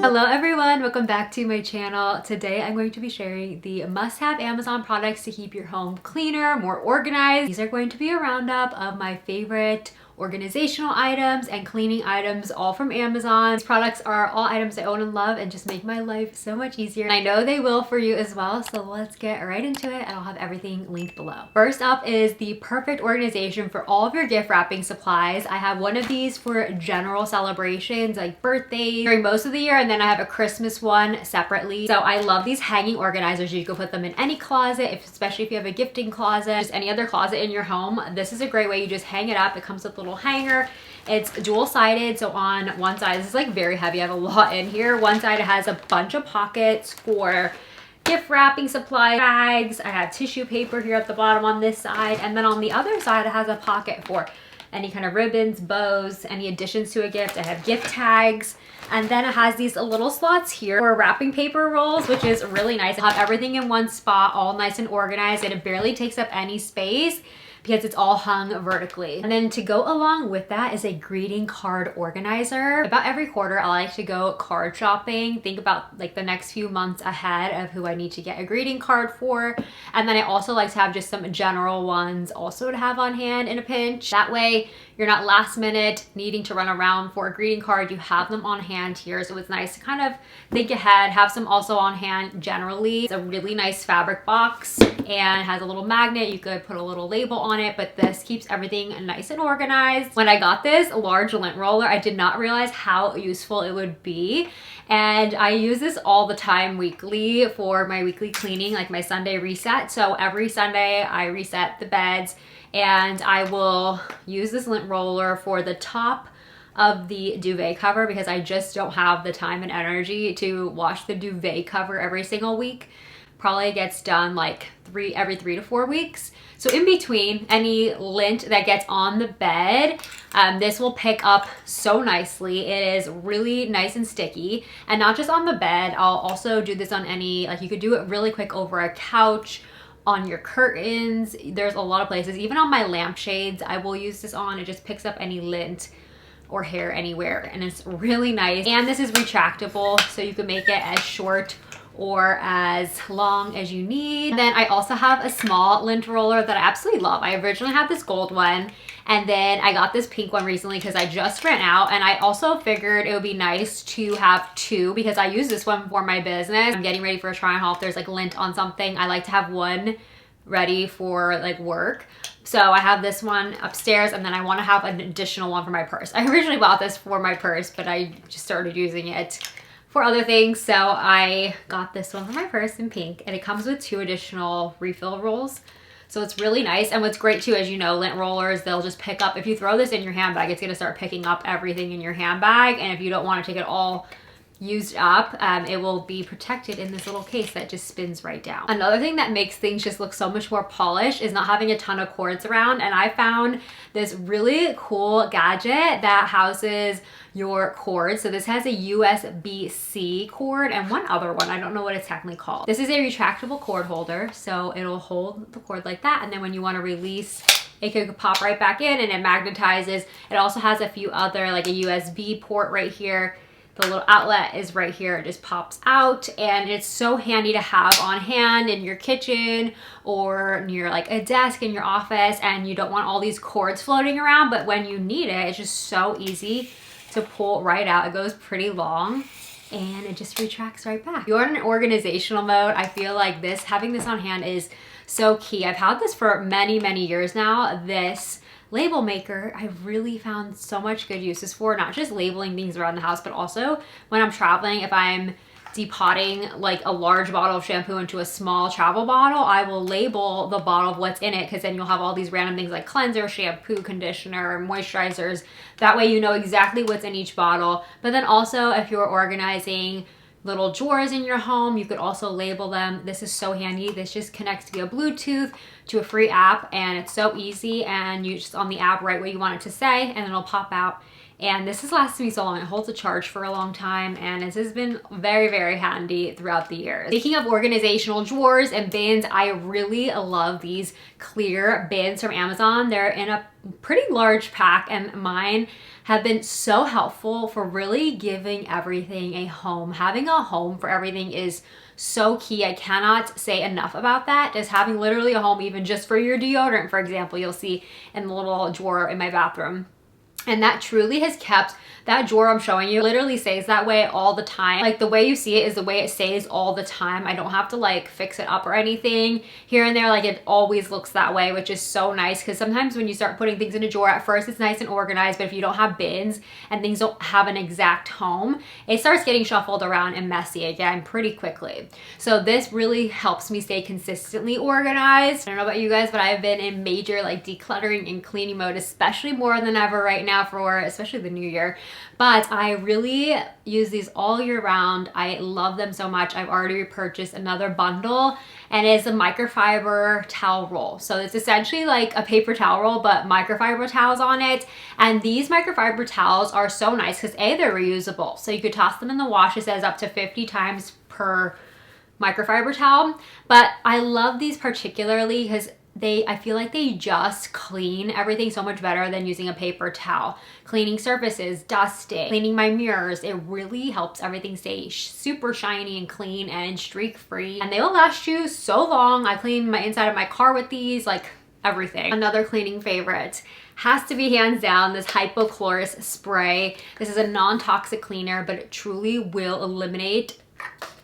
Hello everyone, welcome back to my channel. Today I'm going to be sharing the must-have Amazon products to keep your home cleaner, more organized. These are going to be a roundup of my favorite organizational items and cleaning items, all from Amazon. These products are all items I own and love and just make my life so much easier. And I know they will for you as well, so let's get right into it and I'll have everything linked below. First up is the perfect organization for all of your gift wrapping supplies. I have one of these for general celebrations like birthdays during most of the year, and then I have a Christmas one separately. So I love these hanging organizers. You can put them in any closet, especially if you have a gifting closet, just any other closet in your home. This is a great way. You just hang it up. It comes with a little hanger. It's dual-sided, so on one side, this is like very heavy. I have a lot in here. One side it has a bunch of pockets for gift wrapping supply bags. I have tissue paper here at the bottom on this side, and then on the other side it has a pocket for any kind of ribbons, bows, any additions to a gift. I have gift tags, and then it has these little slots here for wrapping paper rolls, which is really nice. I have everything in one spot, all nice and organized, and it barely takes up any space because it's all hung vertically. And then to go along with that is a greeting card organizer. About every quarter, I like to go card shopping. Think about like the next few months ahead of who I need to get a greeting card for. And then I also like to have just some general ones also to have on hand in a pinch. That way, you're not last minute needing to run around for a greeting card. You have them on hand here. So it's nice to kind of think ahead, have some also on hand generally. It's a really nice fabric box and has a little magnet. You could put a little label on it, but this keeps everything nice and organized. When I got this large lint roller, I did not realize how useful it would be. And I use this all the time weekly for my weekly cleaning, like my Sunday reset. So every Sunday I reset the beds, and I will use this lint roller for the top of the duvet cover because I just don't have the time and energy to wash the duvet cover every single week. Probably gets done like every 3 to 4 weeks. So in between any lint that gets on the bed, this will pick up so nicely. It is really nice and sticky, and not just on the bed. I'll also do this on any, like you could do it really quick over a couch, on your curtains. There's a lot of places, even on my lampshades, I will use this on. It just picks up any lint or hair anywhere, and it's really nice. And this is retractable, so you can make it as short or as long as you need. And then I also have a small lint roller that I absolutely love. I originally had this gold one, and then I got this pink one recently because I just ran out, and I also figured it would be nice to have two because I use this one for my business. I'm getting ready for a try on haul. If there's like lint on something, I like to have one ready for like work. So I have this one upstairs, and then I want to have an additional one for my purse. I originally bought this for my purse, but I just started using it for other things. So I got this one for my purse in pink, and it comes with 2 additional refill rolls. So it's really nice. And what's great too, as you know, lint rollers, they'll just pick up, if you throw this in your handbag, it's gonna start picking up everything in your handbag. And if you don't want to take it all used up, it will be protected in this little case that just spins right down. Another thing that makes things just look so much more polished is not having a ton of cords around. And I found this really cool gadget that houses your cord. So this has a USB-C cord and one other one. I don't know what it's technically called. This is a retractable cord holder, so it'll hold the cord like that. And then when you want to release, it could pop right back in, and it magnetizes. It also has a few other, like a USB port right here. The little outlet is right here. It just pops out, and it's so handy to have on hand in your kitchen or near like a desk in your office, and you don't want all these cords floating around, but when you need it, it's just so easy to pull right out. It goes pretty long, and it just retracts right back. If you're in an organizational mode, I feel like having this on hand is so key. I've had this for many, many years now. This label maker, I've really found so much good uses for, not just labeling things around the house, but also when I'm traveling. If I'm depotting like a large bottle of shampoo into a small travel bottle, I will label the bottle of what's in it, because then you'll have all these random things like cleanser, shampoo, conditioner, moisturizers. That way you know exactly what's in each bottle. But then also if you're organizing little drawers in your home, you could also label them. This is so handy. This just connects via Bluetooth to a free app, and it's so easy, and you just on the app write what you want it to say, and it'll pop out And this has lasted me so long. It holds a charge for a long time, and this has been very, very handy throughout the years. Speaking of organizational drawers and bins, I really love these clear bins from Amazon. They're in a pretty large pack, and mine have been so helpful for really giving everything a home. Having a home for everything is so key. I cannot say enough about that. Just having literally a home, even just for your deodorant, for example, you'll see in the little drawer in my bathroom. And that truly has kept, that drawer I'm showing you literally stays that way all the time. Like the way you see it is the way it stays all the time. I don't have to like fix it up or anything here and there. Like it always looks that way, which is so nice, because sometimes when you start putting things in a drawer, at first it's nice and organized, but if you don't have bins and things don't have an exact home, it starts getting shuffled around and messy again pretty quickly. So this really helps me stay consistently organized. I don't know about you guys, but I've been in major like decluttering and cleaning mode, especially more than ever right now, for especially the new year. But I really use these all year round. I love them so much. I've already repurchased another bundle, and it's a microfiber towel roll. So it's essentially like a paper towel roll, but microfiber towels on it. And these microfiber towels are so nice because A, they're reusable. So you could toss them in the wash. It says up to 50 times per microfiber towel. But I love these particularly because I feel like they just clean everything so much better than using a paper towel. Cleaning surfaces, dusting, cleaning my mirrors. It really helps everything stay super shiny and clean and streak free. And they will last you so long. I clean my inside of my car with these, like everything. Another cleaning favorite has to be hands down this hypochlorous spray. This is a non-toxic cleaner, but it truly will eliminate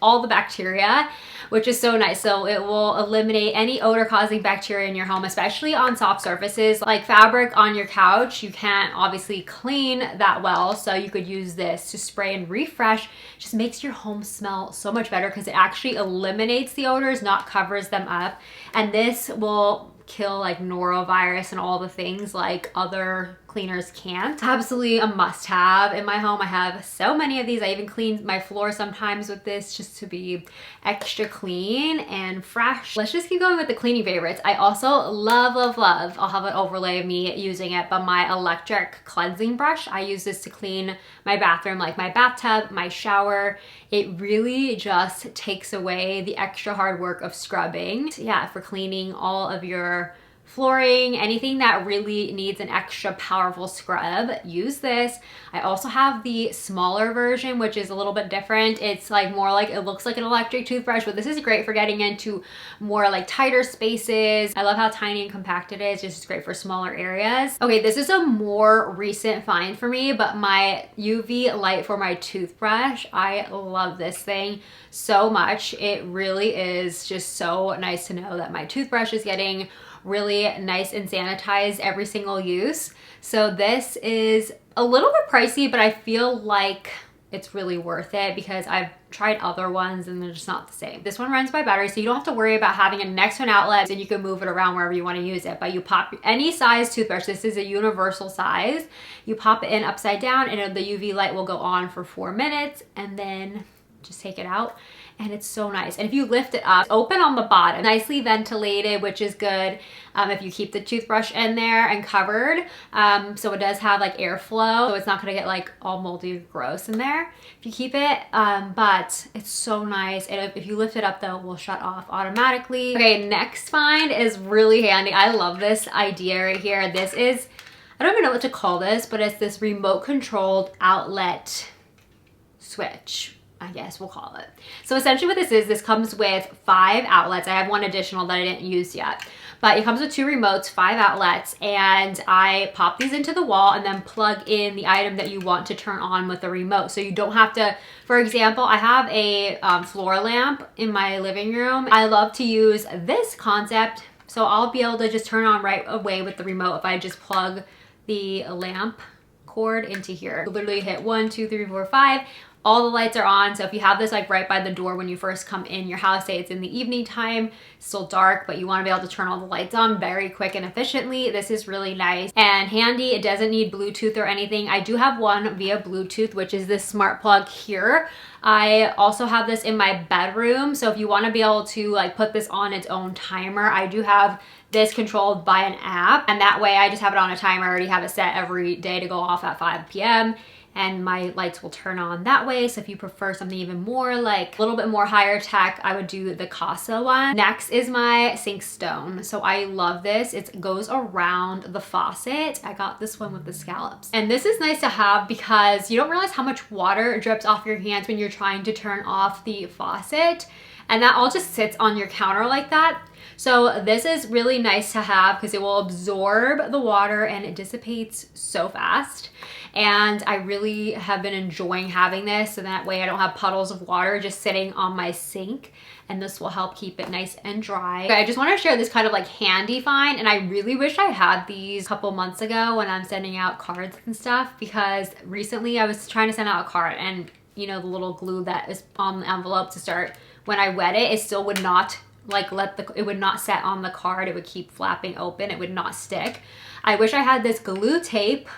all the bacteria, which is so nice. So it will eliminate any odor causing bacteria in your home, especially on soft surfaces like fabric on your couch. You can't obviously clean that well, so you could use this to spray and refresh. It just makes your home smell so much better because it actually eliminates the odors, not covers them up. And this will kill like norovirus and all the things like other cleaners can't. Absolutely a must-have in my home. I have so many of these. I even clean my floor sometimes with this just to be extra clean and fresh. Let's just keep going with the cleaning favorites. I also love, I'll have an overlay of me using it, but my electric cleansing brush. I use this to clean my bathroom, like my bathtub, my shower. It really just takes away the extra hard work of scrubbing. Yeah, for cleaning all of your flooring, anything that really needs an extra powerful scrub, use this. I also have the smaller version, which is a little bit different. It's like more like, it looks like an electric toothbrush, but this is great for getting into more like tighter spaces. I love how tiny and compact it is. Just great for smaller areas. Okay, this is a more recent find for me, but my UV light for my toothbrush, I love this thing so much. It really is just so nice to know that my toothbrush is getting really nice and sanitized every single use. So this is a little bit pricey, but I feel like it's really worth it because I've tried other ones and they're just not the same. This one runs by battery, so you don't have to worry about having a next to an outlet, and you can move it around wherever you want to use it. But you pop any size toothbrush, this is a universal size, you pop it in upside down and the UV light will go on for 4 minutes, and then just take it out. And it's so nice. And if you lift it up, open on the bottom, nicely ventilated, which is good if you keep the toothbrush in there and covered. So it does have like airflow, so it's not gonna get like all moldy or gross in there if you keep it. But it's so nice. And if you lift it up though, it will shut off automatically. Okay, next find is really handy. I love this idea right here. This is, I don't even know what to call this, but it's this remote controlled outlet switch, I guess we'll call it. So essentially what this is, this comes with 5 outlets. I have one additional that I didn't use yet, but it comes with 2 remotes, 5 outlets, and I pop these into the wall and then plug in the item that you want to turn on with the remote. So you don't have to, for example, I have a floor lamp in my living room. I love to use this concept, so I'll be able to just turn on right away with the remote if I just plug the lamp cord into here. You literally hit 1, 2, 3, 4, 5. All the lights are on, so if you have this like right by the door when you first come in your house, say it's in the evening time, still dark, but you want to be able to turn all the lights on very quick and efficiently, this is really nice and handy. It doesn't need Bluetooth or anything. I do have one via Bluetooth, which is this smart plug here. I also have this in my bedroom, so if you want to be able to like put this on its own timer, I do have this controlled by an app, and that way I just have it on a timer. I already have it set every day to go off at 5 p.m. and my lights will turn on that way. So if you prefer something even more like a little bit more higher tech, I would do the Casa one. Next is my sink stone. So I love this. It goes around the faucet. I got this one with the scallops. And this is nice to have because you don't realize how much water drips off your hands when you're trying to turn off the faucet. And that all just sits on your counter like that. So this is really nice to have because it will absorb the water and it dissipates so fast. And I really have been enjoying having this, so that way I don't have puddles of water just sitting on my sink, and this will help keep it nice and dry. I just want to share this kind of like handy find, and I really wish I had these a couple months ago when I'm sending out cards and stuff, because recently I was trying to send out a card and you know the little glue that is on the envelope to start, when I wet it, it still would not like it would not set on the card. It would keep flapping open. It would not stick. I wish I had this glue tape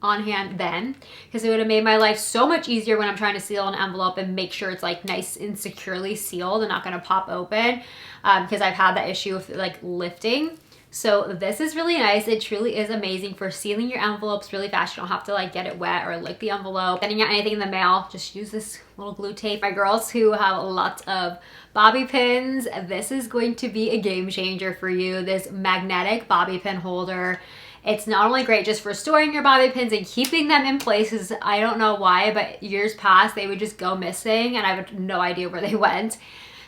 on hand then, because it would have made my life so much easier when I'm trying to seal an envelope and make sure it's like nice and securely sealed and not going to pop open, because I've had that issue of like lifting. So this is really nice. It truly is amazing for sealing your envelopes really fast. You don't have to like get it wet or lick the envelope. Sending out anything in the mail, just use this little glue tape. My girls who have lots of bobby pins, this is going to be a game changer for you. This magnetic bobby pin holder. It's not only great just for storing your bobby pins and keeping them in places. I don't know why, but years past they would just go missing and I have no idea where they went.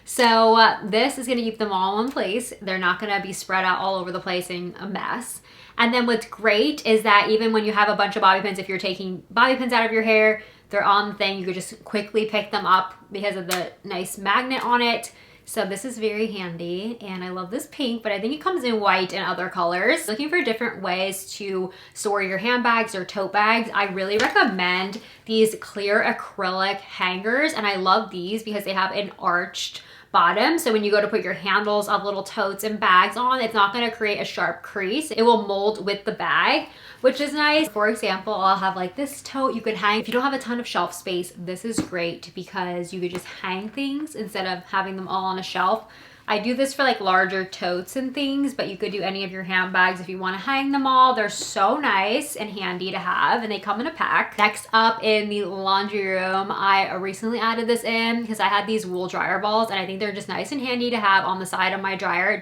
So this is gonna keep them all in place. They're not gonna be spread out all over the place in a mess. And then what's great is that even when you have a bunch of bobby pins, if you're taking bobby pins out of your hair, they're on the thing, you could just quickly pick them up because of the nice magnet on it. So this is very handy, and I love this pink, but I think it comes in white and other colors. Looking for different ways to store your handbags or tote bags, I really recommend these clear acrylic hangers, and I love these because they have an arched bottom. So when you go to put your handles of little totes and bags on, it's not gonna create a sharp crease. It will mold with the bag, which is nice. For example, I'll have like this tote you could hang. If you don't have a ton of shelf space, this is great because you could just hang things instead of having them all on a shelf. I do this for like larger totes and things, but you could do any of your handbags if you want to hang them all. They're so nice and handy to have, and they come in a pack. Next up in the laundry room, I recently added this in because I had these wool dryer balls, and I think they're just nice and handy to have on the side of my dryer.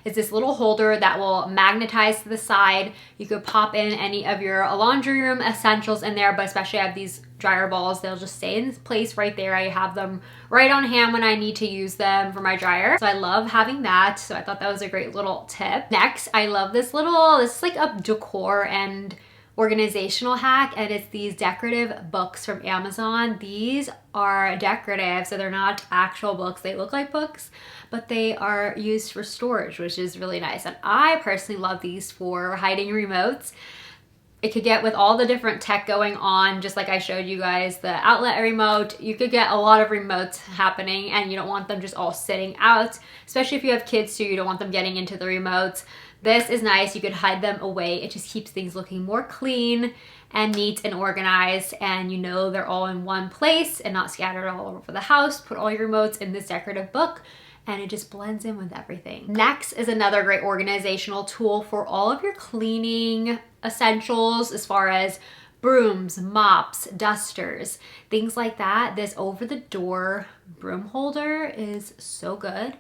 It's this little holder that will magnetize to the side. You could pop in any of your laundry room essentials in there, but especially I have these dryer balls. They'll just stay in place right there. I have them right on hand when I need to use them for my dryer. So I love having that. So I thought that was a great little tip. Next, I love this is like a decor and organizational hack, and it's these decorative books from Amazon. These are decorative, so they're not actual books. They look like books, but they are used for storage, which is really nice. And I personally love these for hiding remotes. It could get with all the different tech going on, just like I showed you guys, the outlet remote, you could get a lot of remotes happening and you don't want them just all sitting out, especially if you have kids too, you don't want them getting into the remotes. This is nice, you could hide them away. It just keeps things looking more clean and neat and organized, and you know they're all in one place and not scattered all over the house. Put all your remotes in this decorative book and it just blends in with everything. Next is another great organizational tool for all of your cleaning essentials, as far as brooms, mops, dusters, things like that. This over the door broom holder is so good.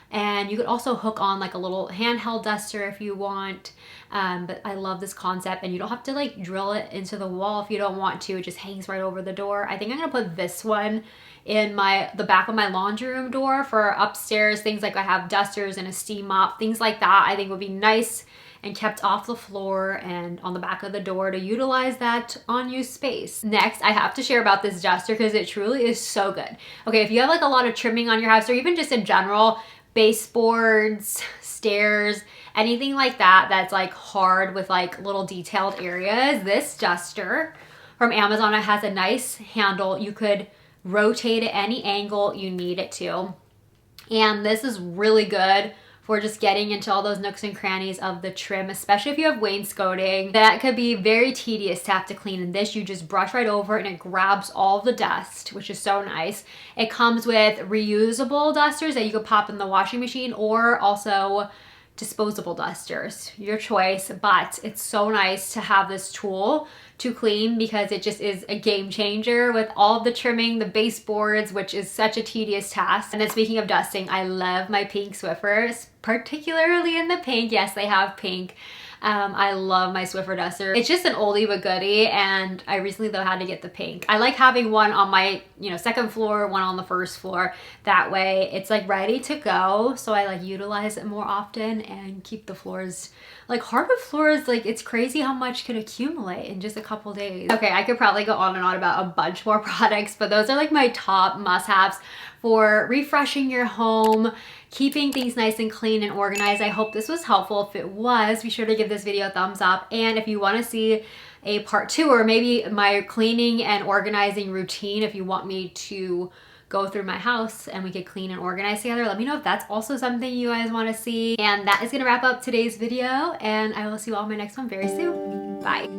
And you could also hook on like a little handheld duster if you want. But I love this concept, and you don't have to like drill it into the wall if you don't want to. It just hangs right over the door. I think I'm gonna put this one in the back of my laundry room door for upstairs. Things like I have dusters and a steam mop, things like that I think would be nice and kept off the floor and on the back of the door to utilize that unused space. Next, I have to share about this duster because it truly is so good. Okay, if you have like a lot of trimming on your house, or even just in general, baseboards, stairs, anything like that that's like hard with like little detailed areas, this duster from Amazon, it has a nice handle. You could rotate it any angle you need it to. And this is really good for just getting into all those nooks and crannies of the trim, especially if you have wainscoting. That could be very tedious to have to clean. In this, you just brush right over it and it grabs all the dust, which is so nice. It comes with reusable dusters that you could pop in the washing machine, or also disposable dusters, your choice, but it's so nice to have this tool to clean because it just is a game changer with all of the trimming, the baseboards, which is such a tedious task. And then speaking of dusting, I love my pink Swiffers, particularly in the pink. Yes, they have pink. I love my Swiffer duster. It's just an oldie but goodie, and I recently though had to get the pink. I like having one on my, you know, second floor, one on the first floor. That way it's like ready to go, so I like utilize it more often and keep the floors, like hardwood floors, like it's crazy how much could accumulate in just a couple days. Okay, I could probably go on and on about a bunch more products, but those are like my top must-haves for refreshing your home, keeping things nice and clean and organized. I hope this was helpful. If it was, be sure to give this video a thumbs up. And if you want to see a part 2, or maybe my cleaning and organizing routine, if you want me to go through my house and we could clean and organize together, let me know if that's also something you guys want to see. And that is going to wrap up today's video, and I will see you all in my next one very soon. Bye.